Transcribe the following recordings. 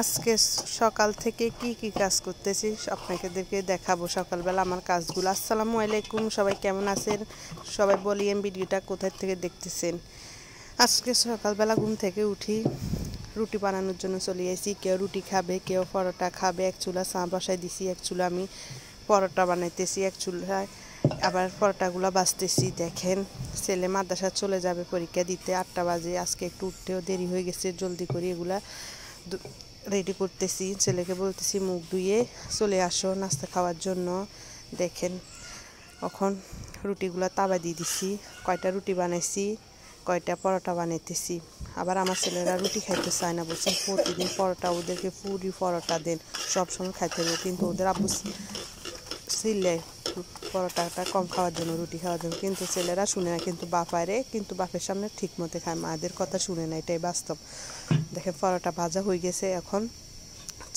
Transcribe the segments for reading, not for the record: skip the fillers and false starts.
আজকে সকাল থেকে কি কাজ করতেছি আপনাদেরকে দেখাবো। সকালবেলা আমার কাজগুলো। আসসালামু আলাইকুম, সবাই কেমন আছেন? সবাই বলিয়েন ভিডিওটা কোথায় থেকে দেখতেছেন। আজকে সকালবেলা ঘুম থেকে উঠি, রুটি বানানোর জন্য চলে এসেছি। কেউ রুটি খাবে, কেউ পরোটা খাবে। এক চুলা চা বসাই দিছি, এক চুলা আমি পরোটা বানাইতেছি, এক চুলায় আবার পরোটাগুলো বাছতেছি। দেখেন, ছেলে মাদ্রাসা চলে যাবে পরীক্ষা দিতে, 8টা বাজে। আজকে একটু উঠতেও দেরি হয়ে গেছে, জলদি করে এগুলা রেডি করতেছি। ছেলেকে বলতেছি মুখ ধুয়ে চলে আসো নাস্তা খাওয়ার জন্য। দেখেন, এখন রুটিগুলো তাওয়া দিয়ে দিছি। কয়টা রুটি বানাইছি, কয়টা পরোটা বানাইতেছি। আবার আমার ছেলেরা রুটি খাইতে চায় না, বলছেন প্রতিদিন পরোটা, ওদেরকে পুরি পরোটা দেন, সবসময় খাইতে হবে। কিন্তু ওদের আব্বু ছিলে পরোটাটা কম খাওয়ার জন্য, রুটি খাওয়ার জন্য, কিন্তু ছেলেরা শুনে না। কিন্তু বাপের সামনে ঠিক মতো খায়, মাদের কথা শুনে না, এটাই বাস্তব। দেখেন পরোটা ভাজা হয়ে গেছে। এখন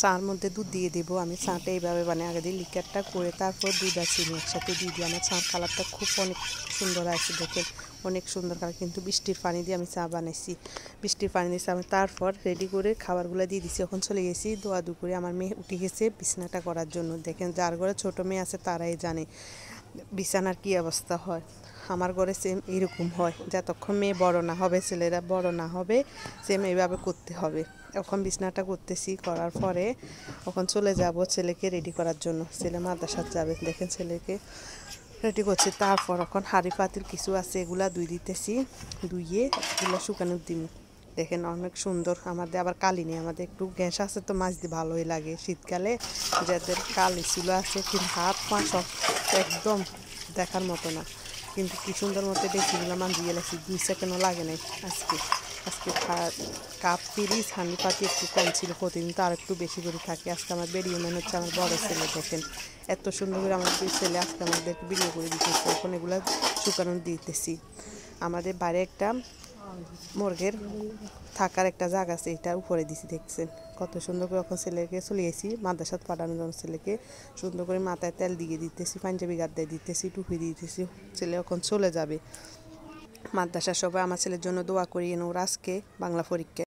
চার মধ্যে দুধ দিয়ে দিব। আমি চাটা এইভাবে বানাই, আগে দিয়ে লিকারটা করে তারপর দুধ আর চিনি একসাথে দিয়ে দিই। আমার চার কালারটা খুব অনেক সুন্দর আছে, দেখেন অনেক সুন্দর কালার। কিন্তু বৃষ্টির পানি দিয়ে আমি চা বানাইছি, বৃষ্টির পানি দিয়েছি আমি। তারপর রেডি করে খাবারগুলো দিয়ে দিছি। এখন চলে গেছি দোয়া দু করে। আমার মেয়ে উঠে গেছে বিছানাটা করার জন্য। দেখেন, যার ঘরে ছোটো মেয়ে আছে তারাই জানে বিছানার কী অবস্থা হয়। আমার ঘরে সেম এরকম হয়, যতক্ষণ মেয়ে বড় না হবে, ছেলেরা বড় না হবে, সেম এইভাবে করতে হবে। এখন বিছানাটা করতেছি, করার পরে এখন চলে যাব ছেলেকে রেডি করার জন্য। ছেলে মাদ্রাসায় যাবে। দেখেন ছেলেকে রেডি করছি। তারপর এখন হাঁড়ি পাতিল কিছু আছে, এগুলা ধুই দিতেছি। ধুইয়ে এগুলো শুকানো দিন। দেখেন অনেক সুন্দর। আমাদের আবার কালি নেই, আমাদের একটু গ্যাস আছে তো মাছ দিয়ে ভালোই লাগে শীতকালে। যাদের কালি চুলো আছে, কিন্তু হাত পা সব একদম দেখার মতো না, কিন্তু কি সুন্দর মতো ডেকিগুলো মাঞ্জিয়ে লাগছি, 2 সেকেন্ডও লাগে নাই। আজকে কাপ পিরিচ হাঁড়ি পাতি একটু কম ছিল, প্রতিদিন তো আর একটু বেশি করে থাকে। আজকে আমার ভিডিও ম্যান হচ্ছে আমার বড় ছেলে। দেখেন এত সুন্দর করে আমার ছেলে আজকে আমাদেরকে ভিডিও করে দিতেছে। এখন এগুলো শুকানো দিতেছি। আমাদের বাইরে একটা মুরগের থাকার একটা জায়গা আছে, এটা উপরে দিছি। দেখছেন কত সুন্দর করে। এখন ছেলেকে চলে গেছি মাদ্রাসাত পাঠানোর জন্য। ছেলেকে সুন্দর করে মাথায় তেল দিয়ে দিতেছি, পাঞ্জাবি গাদ্দায় দিতেছি, টুপি দিয়ে দিতেছি। ছেলে এখন চলে যাবে মাদ্রাসা। সবাই আমার ছেলের জন্য দোয়া করিয়ে ওর আজকে বাংলা পরীক্ষা।